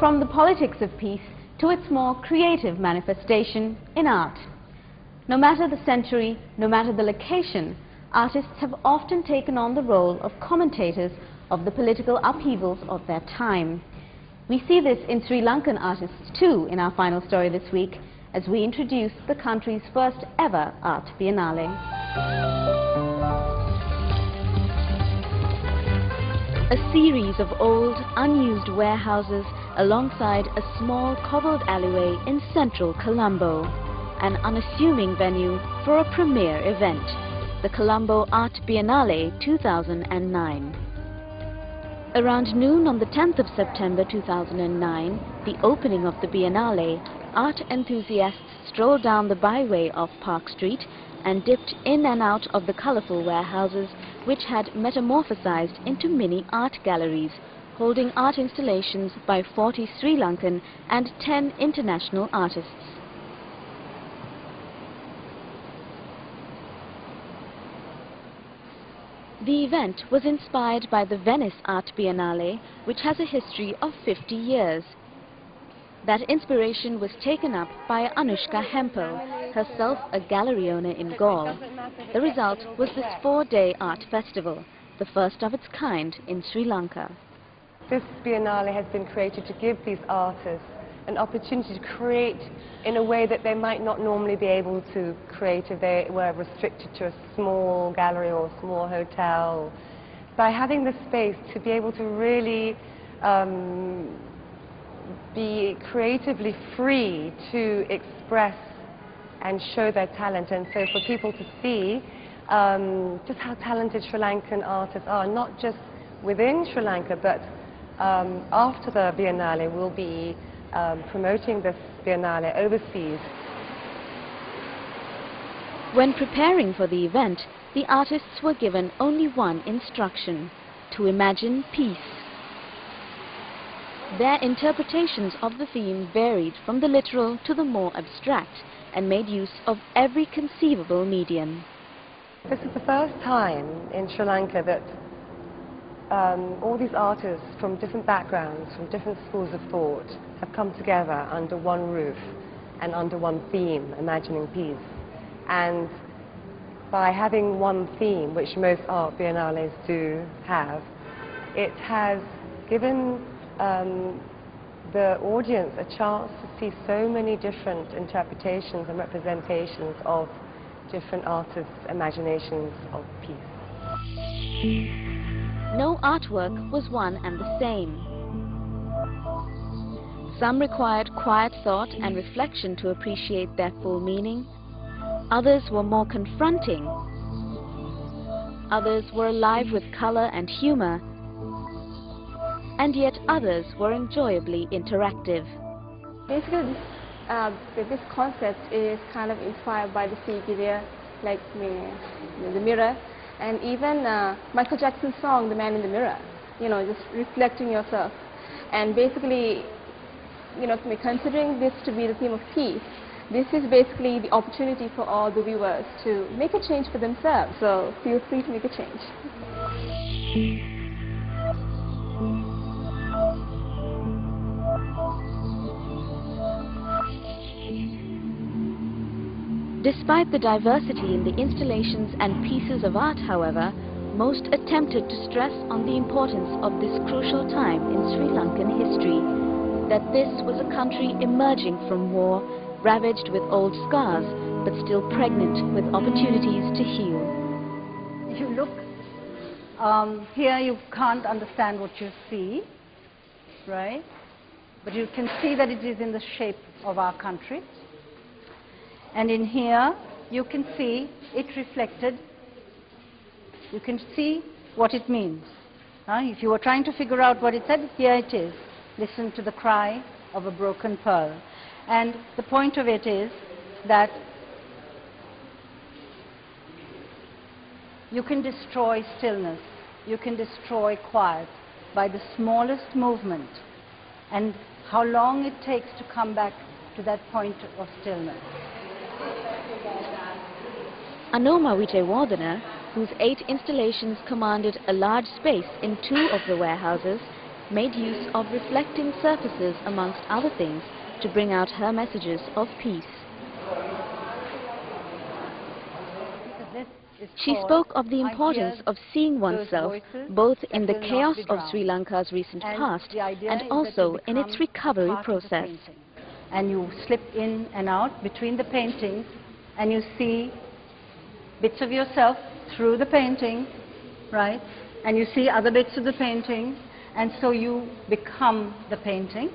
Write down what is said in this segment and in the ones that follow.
from the politics of peace to its more creative manifestation in art. No matter the century, no matter the location, artists have often taken on the role of commentators of the political upheavals of their time. We see this in Sri Lankan artists too in our final story this week, as we introduce the country's first ever art biennale. A series of old, unused warehouses alongside a small cobbled alleyway in central Colombo, an unassuming venue for a premier event, the Colombo Art Biennale 2009. Around noon on the 10th of September 2009, the opening of the Biennale, art enthusiasts strolled down the byway of Park Street and dipped in and out of the colourful warehouses which had metamorphosized into mini art galleries, holding art installations by 40 Sri Lankan and 10 international artists. The event was inspired by the Venice Art Biennale, which has a history of 50 years. That inspiration was taken up by Anushka Hempel, herself a gallery owner in Gaul. The result was this 4-day art festival, the first of its kind in Sri Lanka. This Biennale has been created to give these artists an opportunity to create in a way that they might not normally be able to create if they were restricted to a small gallery or a small hotel. By having the space to be able to really be creatively free to express and show their talent, and so for people to see just how talented Sri Lankan artists are, not just within Sri Lanka, but after the Biennale we'll be promoting this Biennale overseas. When preparing for the event, the artists were given only one instruction: to imagine peace. Their interpretations of the theme varied from the literal to the more abstract and made use of every conceivable medium. This is the first time in Sri Lanka that all these artists from different backgrounds, from different schools of thought, have come together under one roof and under one theme, imagining peace. And by having one theme, which most art biennales do have, it has given the audience a chance to see so many different interpretations and representations of different artists' imaginations of peace. No artwork was one and the same. Some required quiet thought and reflection to appreciate their full meaning. Others were more confronting. Others were alive with color and humor. And yet others were enjoyably interactive. Basically, this concept is kind of inspired by the figure, like the mirror, and even Michael Jackson's song, The Man in the Mirror, just reflecting yourself. And basically, considering this to be the theme of peace, this is basically the opportunity for all the viewers to make a change for themselves. So feel free to make a change. Despite the diversity in the installations and pieces of art, however, most attempted to stress on the importance of this crucial time in Sri Lankan history, that this was a country emerging from war, ravaged with old scars, but still pregnant with opportunities to heal. If you look here, you can't understand what you see, right? But you can see that it is in the shape of our country. And in here, you can see it reflected. You can see what it means. If you were trying to figure out what it said, here it is. Listen to the cry of a broken pearl. And the point of it is that you can destroy stillness, you can destroy quiet by the smallest movement, and how long it takes to come back to that point of stillness. Anoma Witewardena, whose 8 installations commanded a large space in 2 of the warehouses, made use of reflecting surfaces amongst other things to bring out her messages of peace. She spoke of the importance of seeing oneself both in the chaos of Sri Lanka's recent past and also in its recovery process. And you slip in and out between the paintings and you see bits of yourself through the painting, right? And you see other bits of the painting, and so you become the painting.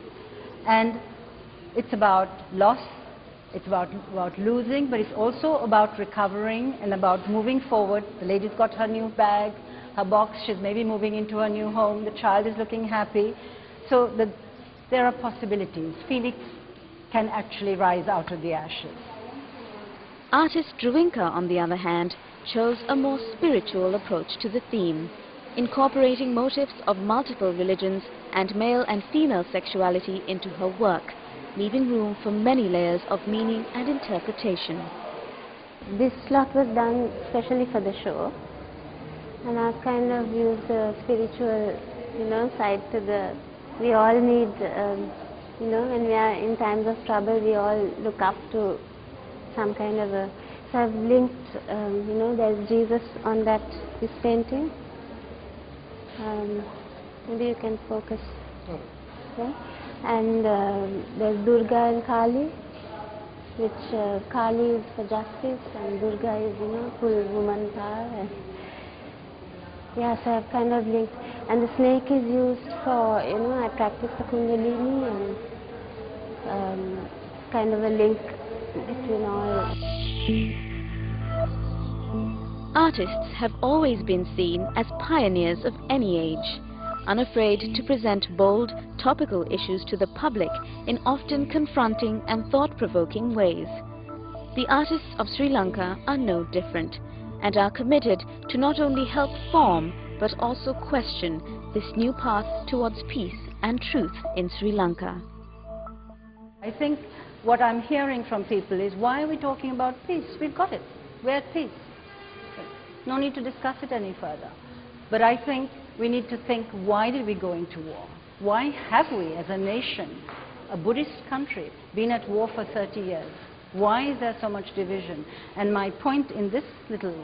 And it's about loss, it's about losing, but it's also about recovering and about moving forward. The lady's got her new bag, her box, she's maybe moving into her new home, the child is looking happy. So there are possibilities. Phoenix can actually rise out of the ashes. Artist Drewinka, on the other hand, chose a more spiritual approach to the theme, incorporating motifs of multiple religions and male and female sexuality into her work, leaving room for many layers of meaning and interpretation. This lot was done especially for the show, and I've kind of used the spiritual, side to the. We all need, when we are in times of trouble, we all look up to some kind of a. So I've linked, there's Jesus on this painting. Maybe you can focus. Yeah? And there's Durga and Kali, which Kali is for justice and Durga is, full woman power. And yeah, so I've kind of linked. And the snake is used for, I practice the Kundalini, and kind of a link between all. Artists have always been seen as pioneers of any age, unafraid to present bold, topical issues to the public in often confronting and thought-provoking ways. The artists of Sri Lanka are no different, and are committed to not only help form, but also question this new path towards peace and truth in Sri Lanka. I think what I'm hearing from people is, why are we talking about peace? We've got it. We're at peace. No need to discuss it any further. But I think we need to think, why did we go into war? Why have we, as a nation, a Buddhist country, been at war for 30 years? Why is there so much division? And my point in this little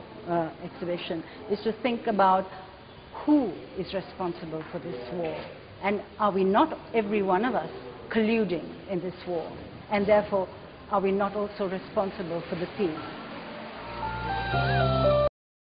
exhibition is to think about who is responsible for this war. And are we not, every one of us, colluding in this war? And therefore, are we not also responsible for the peace?